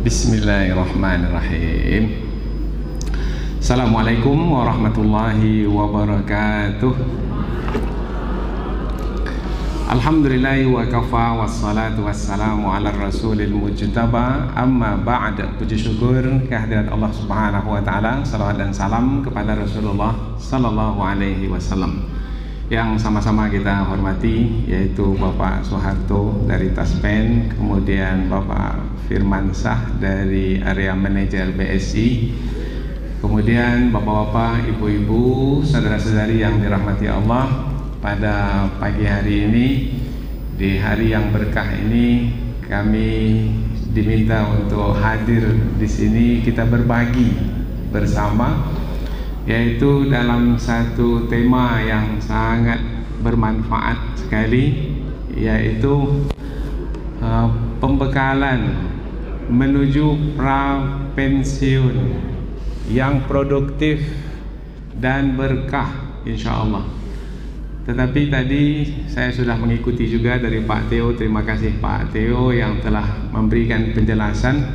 Bismillahirrahmanirrahim. Assalamualaikum warahmatullahi wabarakatuh. Alhamdulillah wa kafa wassalatu wassalamu ala rasulil mujtaba. Amma ba'd. Puji syukur kehadirat Allah Subhanahu wa taala, salawat dan salam kepada Rasulullah sallallahu alaihi wasallam. Yang sama-sama kita hormati yaitu Bapak Soeharto dari Taspen, kemudian Bapak Firman Sah dari area manajer BSI, kemudian bapak-bapak, ibu-ibu, saudara-saudari yang dirahmati Allah. Pada pagi hari ini, di hari yang berkah ini, kami diminta untuk hadir di sini, kita berbagi bersama, yaitu dalam satu tema yang sangat bermanfaat sekali, yaitu pembekalan menuju pra-pensiun yang produktif dan berkah, insya Allah. Tetapi tadi saya sudah mengikuti juga dari Pak Theo. Terima kasih Pak Theo yang telah memberikan penjelasan,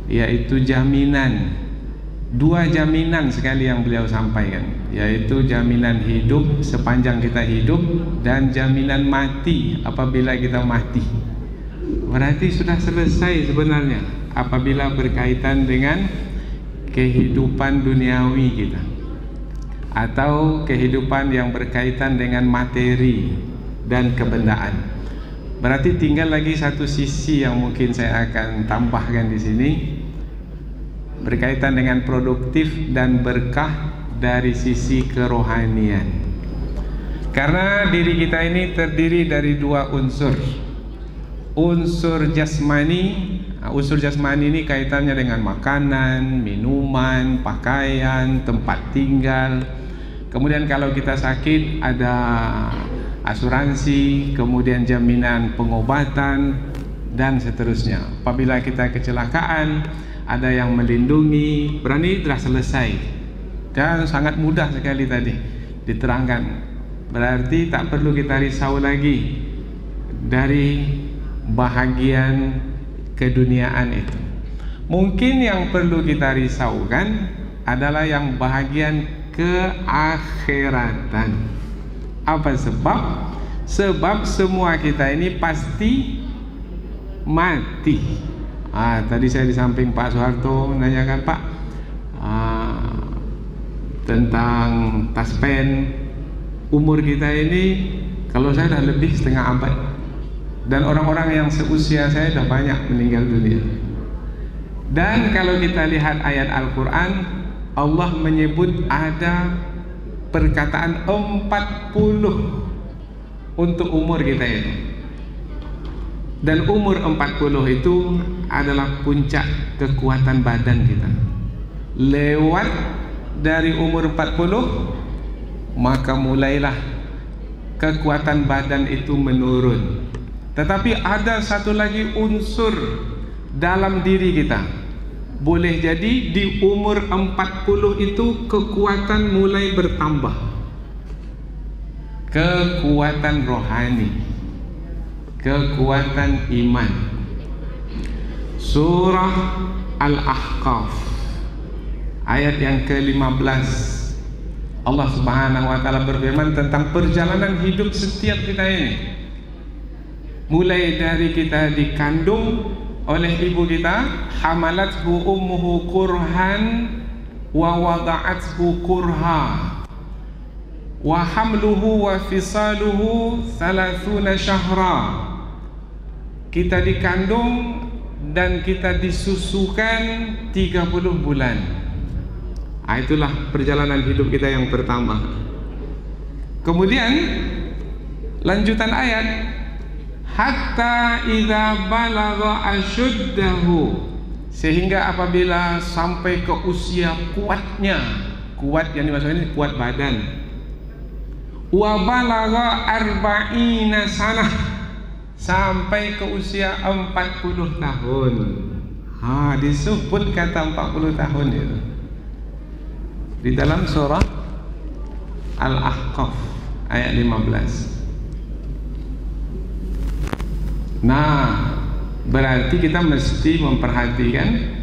yaitu jaminan. Dua jaminan sekali yang beliau sampaikan, yaitu jaminan hidup sepanjang kita hidup dan jaminan mati apabila kita mati. Berarti sudah selesai sebenarnya apabila berkaitan dengan kehidupan duniawi kita atau kehidupan yang berkaitan dengan materi dan kebendaan. Berarti tinggal lagi satu sisi yang mungkin saya akan tambahkan di sini, berkaitan dengan produktif dan berkah dari sisi kerohanian. Karena diri kita ini terdiri dari dua unsur. Unsur jasmani. Unsur jasmani ini kaitannya dengan makanan, minuman, pakaian, tempat tinggal. Kemudian kalau kita sakit ada asuransi, kemudian jaminan pengobatan dan seterusnya. Apabila kita kecelakaan, ada yang melindungi. Berani telah selesai dan sangat mudah sekali tadi diterangkan. Berarti tak perlu kita risau lagi dari bahagian keduniaan itu. Mungkin yang perlu kita risaukan adalah yang bahagian keakhiratan. Apa sebab? Sebab semua kita ini pasti mati. Tadi saya di samping Pak Soeharto menanyakan, Pak, tentang Taspen. Umur kita ini, kalau saya sudah lebih setengah abad, dan orang-orang yang seusia saya sudah banyak meninggal dunia. Dan kalau kita lihat ayat Al-Quran, Allah menyebut ada perkataan 40 untuk umur kita ini. Dan umur 40 itu adalah puncak kekuatan badan kita. Lewat dari umur 40, maka mulailah kekuatan badan itu menurun. Tetapi ada satu lagi unsur dalam diri kita. Boleh jadi di umur 40 itu kekuatan mulai bertambah. Kekuatan rohani, kekuatan iman. Surah Al-Ahqaf ayat yang ke-15, Allah Subhanahu wa taala berfirman tentang perjalanan hidup setiap kita ini. Mulai dari kita dikandung oleh ibu kita, hamalathu ummuhu kurhan wa wada'athu kurha wa hamluhu wa fisaluhu 30 syahra. Kita dikandung dan kita disusukan 30 bulan. Itulah perjalanan hidup kita yang pertama. Kemudian lanjutan ayat, hatta idza balagha ashuddahu, sehingga apabila sampai ke usia kuatnya, kuat yang dimaksudkan ini kuat badan, wa balagha arba'ina sanah, sampai ke usia 40 tahun. Disebut kata 40 tahun itu di dalam surah Al-Ahqaf ayat 15. Nah, Berarti kita mesti memperhatikan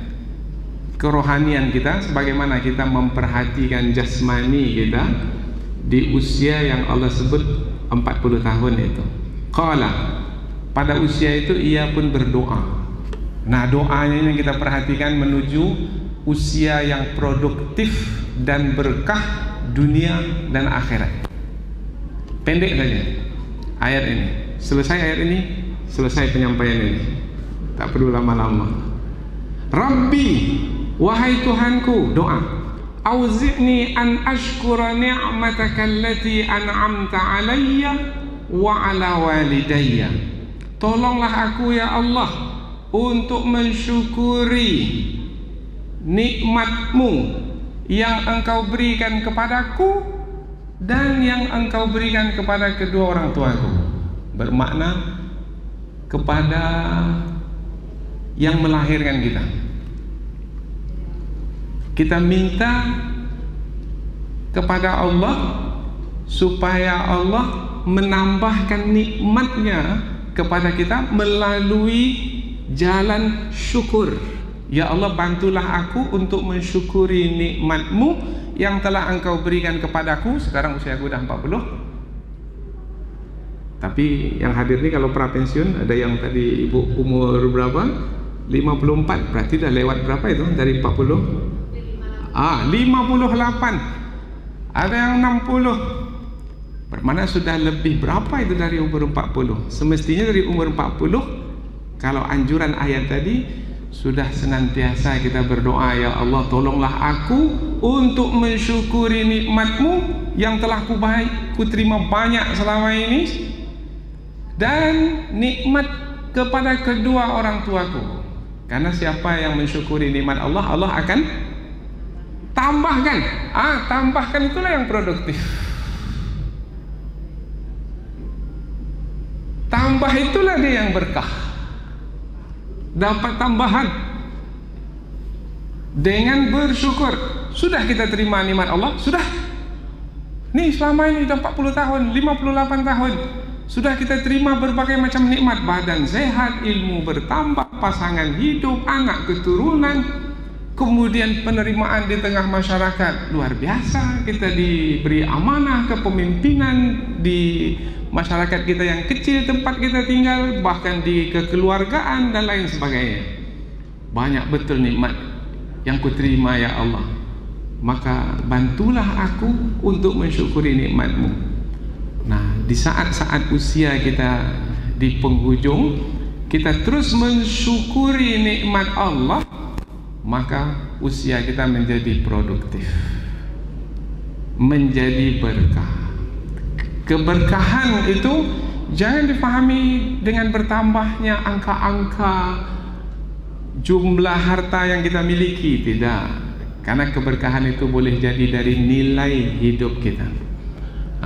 kerohanian kita sebagaimana kita memperhatikan jasmani kita di usia yang Allah sebut 40 tahun itu. Qala, pada usia itu ia pun berdoa. Nah, doanya yang kita perhatikan menuju usia yang produktif dan berkah dunia dan akhirat. Pendek saja ayat ini. Selesai ayat ini, selesai penyampaian ini. Tak perlu lama-lama. Rabbi, wahai Tuhanku, doa. Auzi'ni an ashkura ni'mataka allati an'amta alayya wa ala walidayya. Tolonglah aku ya Allah untuk mensyukuri nikmat-Mu yang Engkau berikan kepadaku dan yang Engkau berikan kepada kedua orang tuaku. Bermakna kepada yang melahirkan kita. Kita minta kepada Allah supaya Allah menambahkan nikmatnya kepada kita melalui jalan syukur. Ya Allah, bantulah aku untuk mensyukuri nikmat-Mu yang telah Engkau berikan kepadaku. Sekarang usia aku dah 40. Tapi yang hadir ni kalau pra pensiun, ada yang tadi ibu umur berapa? 54. Berarti dah lewat berapa itu dari 40? 58. Ada yang 60. Bermakna sudah lebih berapa itu dari umur 40? Semestinya dari umur 40, kalau anjuran ayat tadi, sudah senantiasa kita berdoa, ya Allah tolonglah aku untuk mensyukuri nikmat-Mu yang telah ku terima banyak selama ini, dan nikmat kepada kedua orang tuaku. Karena siapa yang mensyukuri nikmat Allah, Allah akan tambahkan. Tambahkan itulah yang produktif. Tambah itulah dia yang berkah. Dapat tambahan dengan bersyukur. Sudah kita terima nikmat Allah, sudah. Nih selama ini sudah 40 tahun, 58 tahun. Sudah kita terima berbagai macam nikmat, badan sehat, ilmu bertambah, pasangan hidup, anak keturunan, kemudian penerimaan di tengah masyarakat luar biasa. Kita diberi amanah kepemimpinan di masyarakat kita yang kecil tempat kita tinggal, bahkan di kekeluargaan dan lain sebagainya. Banyak betul nikmat yang kuterima ya Allah. Maka bantulah aku untuk mensyukuri nikmat-Mu. Nah, di saat-saat usia kita di penghujung, kita terus mensyukuri nikmat Allah, maka usia kita menjadi produktif, menjadi berkah. Keberkahan itu jangan dipahami dengan bertambahnya angka-angka jumlah harta yang kita miliki, tidak. Karena keberkahan itu boleh jadi dari nilai hidup kita.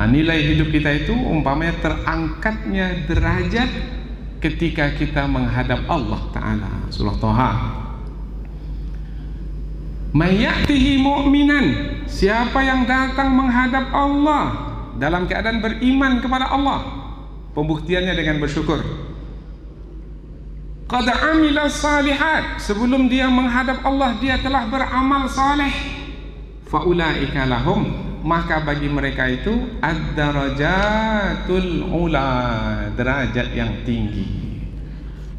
Nilai hidup kita itu umpamanya terangkatnya derajat ketika kita menghadap Allah Ta'ala. Surah Toha. Mayatihi mu'minan, siapa yang datang menghadap Allah dalam keadaan beriman kepada Allah, pembuktiannya dengan bersyukur. Qad amila salihat, sebelum dia menghadap Allah dia telah beramal saleh. Faulaika lahum, maka bagi mereka itu ad-darajatul ula, derajat yang tinggi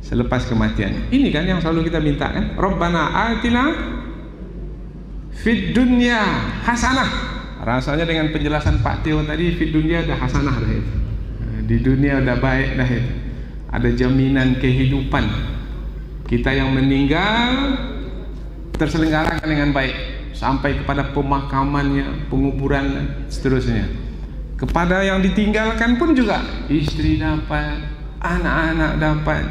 selepas kematian. Ini kan yang selalu kita minta kan, Rabbana atina fid dunya hasanah. Rasanya dengan penjelasan Pak Tio tadi, fid dunya dah hasanah dah itu. Di dunia dah baik dah itu. Ada jaminan kehidupan. Kita yang meninggal terselenggarakan dengan baik sampai kepada pemakamannya, penguburan, seterusnya. Kepada yang ditinggalkan pun juga, istri dapat, anak-anak dapat,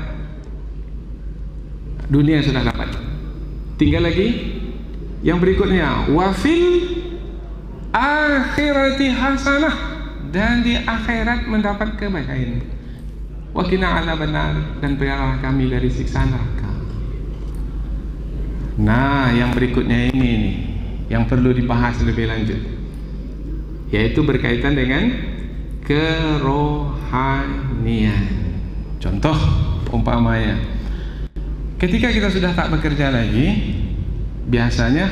dunia sudah dapat. Tinggal lagi yang berikutnya, wafil akhirati hasanah, dan di akhirat mendapat kebaikan. Wa qina adzabannar, dan peliharalah kami dari siksa neraka. Nah, yang berikutnya ini nih, yang perlu dibahas lebih lanjut, yaitu berkaitan dengan kerohanian. Contoh umpamanya, Ketika kita sudah tak bekerja lagi, biasanya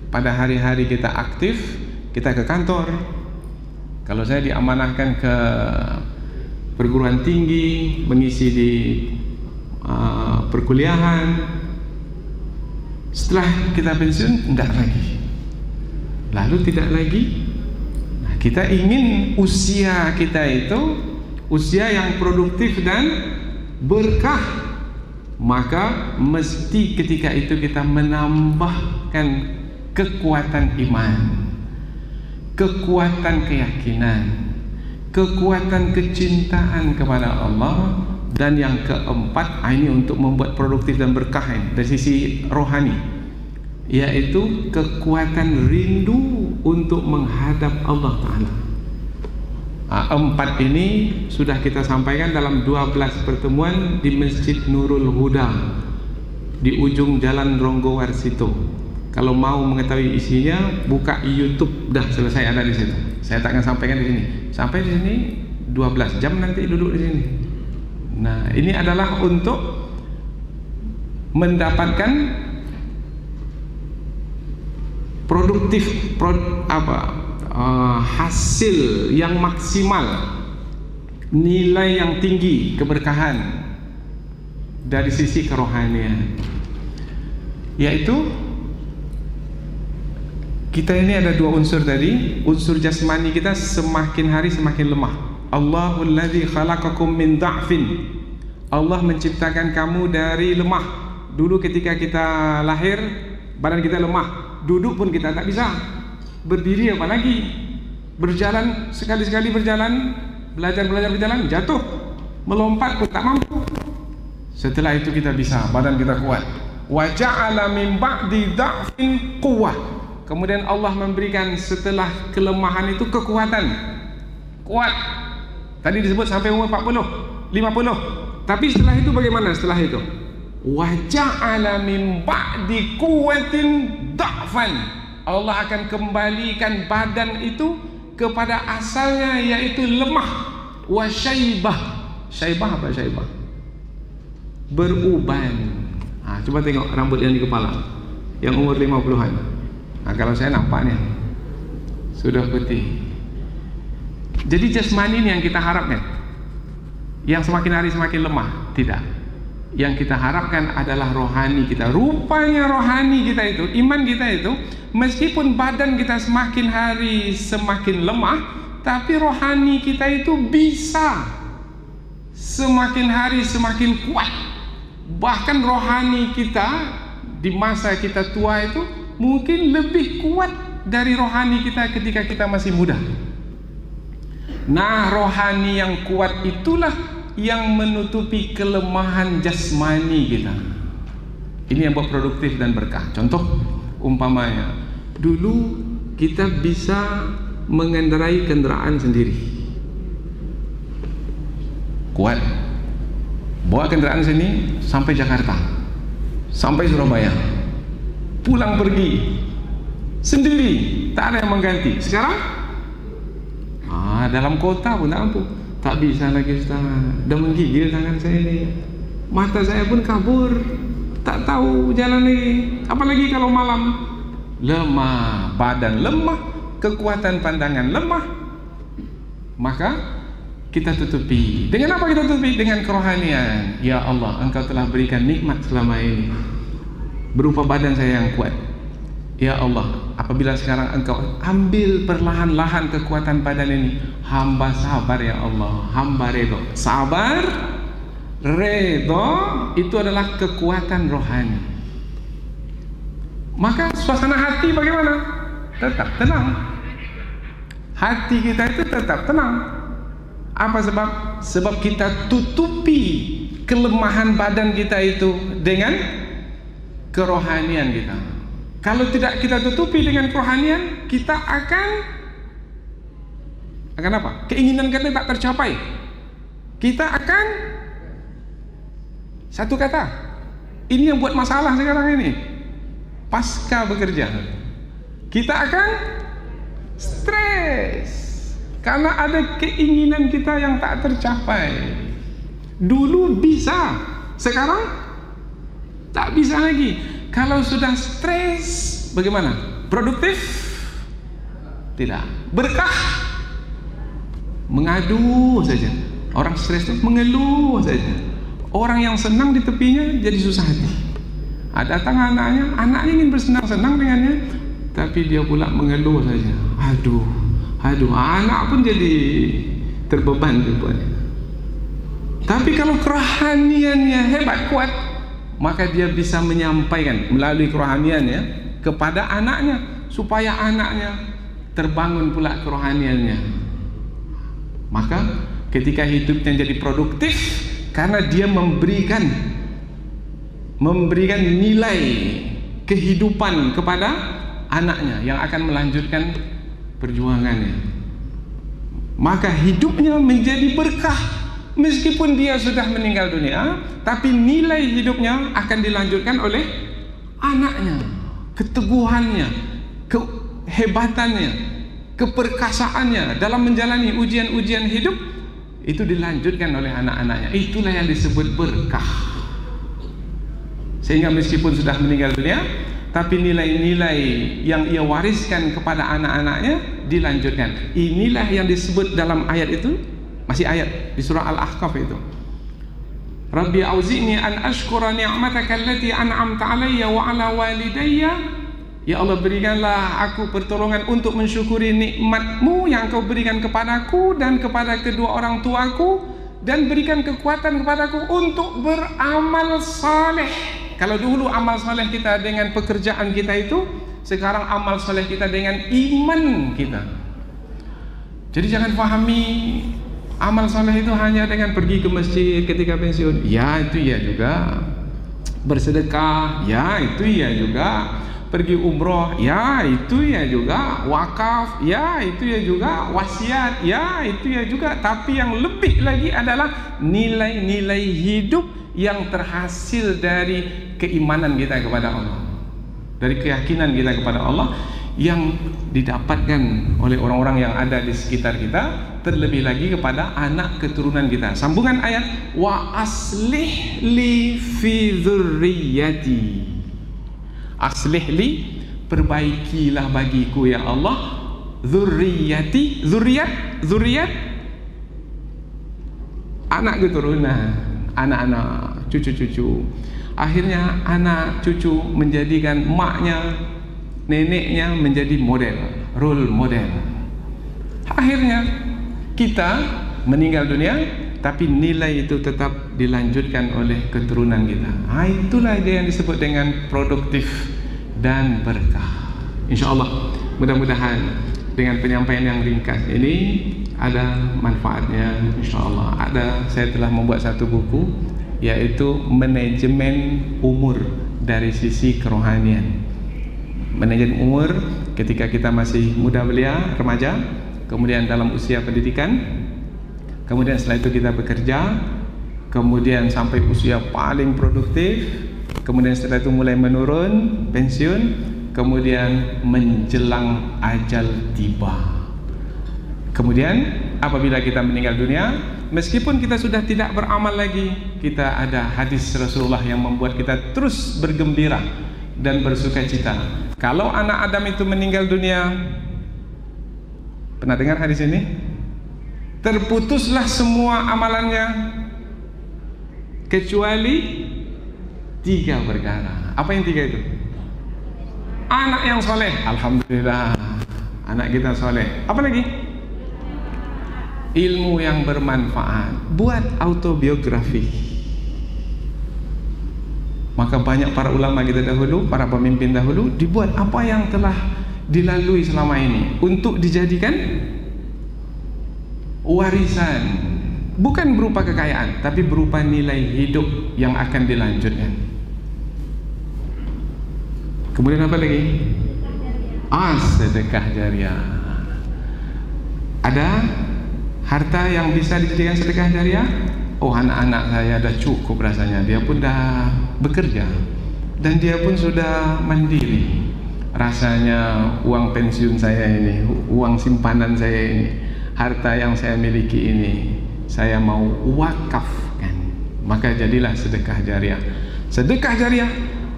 pada hari-hari kita aktif, kita ke kantor. Kalau saya diamanahkan ke perguruan tinggi, mengisi di perkuliahan, setelah kita pensiun, tidak lagi. Lalu tidak lagi. Nah, kita ingin usia kita itu usia yang produktif dan berkah, maka mesti ketika itu kita menambahkan kekuatan iman, kekuatan keyakinan, kekuatan kecintaan kepada Allah. Dan yang keempat, ini untuk membuat produktif dan berkah dari sisi rohani, yaitu kekuatan rindu untuk menghadap Allah Ta'ala. Empat ini sudah kita sampaikan dalam 12 pertemuan di Masjid Nurul Huda di ujung Jalan Ronggo Warsito. Kalau mau mengetahui isinya, buka YouTube, dah selesai ada di situ. Saya tak akan sampaikan di sini. Sampai di sini 12 jam nanti duduk di sini. Nah, ini adalah untuk mendapatkan hasil yang maksimal, nilai yang tinggi, keberkahan dari sisi kerohanian, yaitu kita ini ada dua unsur tadi. Unsur jasmani kita semakin hari semakin lemah. Allahul ladzi khalaqakum min dha'fin. Allah menciptakan kamu dari lemah. Dulu ketika kita lahir, badan kita lemah. Duduk pun kita tak bisa. Berdiri apalagi. Berjalan, sekali-sekali berjalan, belajar berjalan, jatuh. Melompat pun tak mampu. Setelah itu kita bisa, badan kita kuat. Wa ja'ala min ba'di dha'fin quwwah. Kemudian Allah memberikan setelah kelemahan itu kekuatan. Kuat. Tadi disebut sampai umur 40, 50. Tapi setelah itu bagaimana setelah itu? Wa ja'ala min ba'di quwwatin dha'fan. Allah akan kembalikan badan itu kepada asalnya, yaitu lemah. Wa syaibah. Syaibah apa syaibah? Beruban. Coba tengok rambut yang di kepala, yang umur 50-an. Kalau saya nampaknya sudah putih. Jadi jasmani ini yang kita harapkan, yang semakin hari semakin lemah. Tidak. Yang kita harapkan adalah rohani kita. Rupanya rohani kita itu, iman kita itu, meskipun badan kita semakin hari semakin lemah, tapi rohani kita itu bisa semakin hari semakin kuat. Bahkan rohani kita di masa kita tua itu mungkin lebih kuat dari rohani kita ketika kita masih muda. Nah, rohani yang kuat itulah yang menutupi kelemahan jasmani kita. Ini yang buat produktif dan berkah. Contoh umpamanya, dulu kita bisa mengendarai kendaraan sendiri, kuat, bawa kendaraan sini sampai Jakarta, sampai Surabaya, pulang pergi sendiri, tak ada yang mengganti. Sekarang dalam kota pun tak mampu, tak bisa lagi Ustaz, dah menggigil tangan saya ini, mata saya pun kabur, tak tahu jalan lagi. Apalagi kalau malam, lemah, badan lemah, kekuatan pandangan lemah. Maka kita tutupi. Dengan apa kita tutupi? Dengan kerohanian. Ya Allah, Engkau telah berikan nikmat selama ini berupa badan saya yang kuat. Ya Allah, apabila sekarang Engkau ambil perlahan-lahan kekuatan badan ini, hamba sabar ya Allah, hamba redho. Sabar, redho itu adalah kekuatan rohani. Maka suasana hati bagaimana? Tetap tenang. Hati kita itu tetap tenang. Apa sebab? Sebab kita tutupi kelemahan badan kita itu dengan kerohanian kita. Kalau tidak kita tutupi dengan kerohanian, kita akan apa? Keinginan kita tak tercapai. Kita akan, satu kata, ini yang buat masalah sekarang ini. Pasca bekerja, kita akan stres karena ada keinginan kita yang tak tercapai. Dulu bisa, Sekarang tak bisa lagi. Kalau sudah stres, bagaimana? Produktif? Tidak. Berkah? Mengadu saja. Orang stres itu mengeluh saja. Orang yang senang di tepinya jadi susah hati. Datang anaknya ingin bersenang-senang dengannya, tapi dia pula mengeluh saja. Aduh, anak pun jadi terbeban rupanya. Tapi kalau kerohaniannya hebat, kuat, maka dia bisa menyampaikan melalui kerohaniannya kepada anaknya, supaya anaknya terbangun pula kerohaniannya. Maka ketika hidupnya jadi produktif, karena dia memberikan nilai kehidupan kepada anaknya yang akan melanjutkan perjuangannya, maka hidupnya menjadi berkah. Meskipun dia sudah meninggal dunia, tapi nilai hidupnya akan dilanjutkan oleh anaknya. Keteguhannya, kehebatannya, keperkasaannya dalam menjalani ujian-ujian hidup itu dilanjutkan oleh anak-anaknya. Itulah yang disebut berkah. Sehingga meskipun sudah meninggal dunia, tapi nilai-nilai yang ia wariskan kepada anak-anaknya dilanjutkan. Inilah yang disebut dalam ayat itu, masih ayat di surah Al-Ahqaf itu. Rabbi auzi'ni an ashkura ni'mataka allati an'amta 'alayya wa 'ala walidayya. Ya Allah, berikanlah aku pertolongan untuk mensyukuri nikmat-Mu yang Kau berikan kepadaku dan kepada kedua orang tuaku, dan berikan kekuatan kepadaku untuk beramal saleh. Kalau dulu amal saleh kita dengan pekerjaan kita itu, sekarang amal saleh kita dengan iman kita. Jadi jangan pahami amal saleh itu hanya dengan pergi ke masjid ketika pensiun. Ya, itu ya juga. Bersedekah, ya itu ya juga. Pergi umroh, ya itu ya juga. Wakaf, ya itu ya juga. Wasiat, ya itu ya juga. Tapi yang lebih lagi adalah nilai-nilai hidup yang terhasil dari keimanan kita kepada Allah, dari keyakinan kita kepada Allah, yang didapatkan oleh orang-orang yang ada di sekitar kita, terlebih lagi kepada anak keturunan kita. Sambungan ayat, wa aslih li fi dzurriyyati. Aslih li, perbaikilah bagiku ya Allah, dzurriyyati, dzurriyyat anak keturunan, anak-anak, cucu-cucu. Akhirnya anak cucu menjadikan maknya, neneknya menjadi model, role model. Akhirnya kita meninggal dunia, tapi nilai itu tetap dilanjutkan oleh keturunan kita. Itulah dia yang disebut dengan produktif dan berkah. InsyaAllah, mudah-mudahan dengan penyampaian yang ringkas ini ada manfaatnya. InsyaAllah saya telah membuat satu buku, yaitu manajemen umur dari sisi kerohanian. Manajemen umur ketika kita masih muda belia, remaja, kemudian dalam usia pendidikan, kemudian setelah itu kita bekerja, kemudian sampai usia paling produktif, kemudian setelah itu mulai menurun, pensiun, kemudian menjelang ajal tiba. Kemudian apabila kita meninggal dunia, meskipun kita sudah tidak beramal lagi, kita ada hadis Rasulullah yang membuat kita terus bergembira dan bersuka cita. Kalau anak Adam itu meninggal dunia, pernah dengar hadis ini? Terputuslah semua amalannya kecuali 3 perkara. Apa yang 3 itu? Anak yang soleh, alhamdulillah, anak kita soleh. Apa lagi? Ilmu yang bermanfaat. Buat autobiografi. Maka banyak para ulama kita dahulu, para pemimpin dahulu, dibuat apa yang telah dilalui selama ini untuk dijadikan warisan. Bukan berupa kekayaan, tapi berupa nilai hidup yang akan dilanjutkan. Kemudian apa lagi? Sedekah jariah. Ada harta yang bisa dijadikan sedekah jariah? Oh, anak-anak saya dah cukup rasanya, dia pun dah bekerja dan dia pun sudah mandiri. Rasanya uang pensiun saya ini, uang simpanan saya ini, harta yang saya miliki ini, saya mau wakafkan. maka jadilah sedekah jariah. Sedekah jariah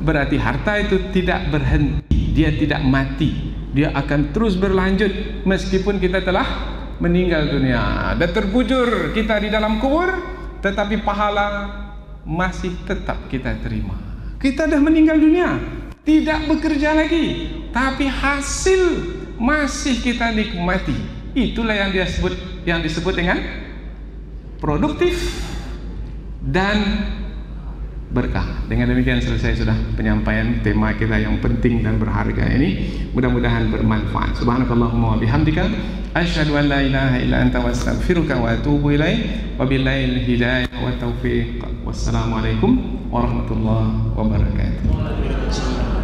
berarti harta itu tidak berhenti, dia tidak mati, dia akan terus berlanjut meskipun kita telah meninggal dunia dan terbujur kita di dalam kubur, tetapi pahala masih tetap kita terima. Kita dah meninggal dunia, tidak bekerja lagi, tapi hasil masih kita nikmati. Itulah yang disebut dengan produktif dan berkah. Dengan demikian selesai sudah penyampaian tema kita yang penting dan berharga ini. Mudah-mudahan bermanfaat. Subhanakallahumma wa bihamdika asyhadu an la ilaha illa anta wastaghfiruka wa atubu ilaik. Wabillahi hidayah wa taufiq. Wassalamualaikum warahmatullahi wabarakatuh.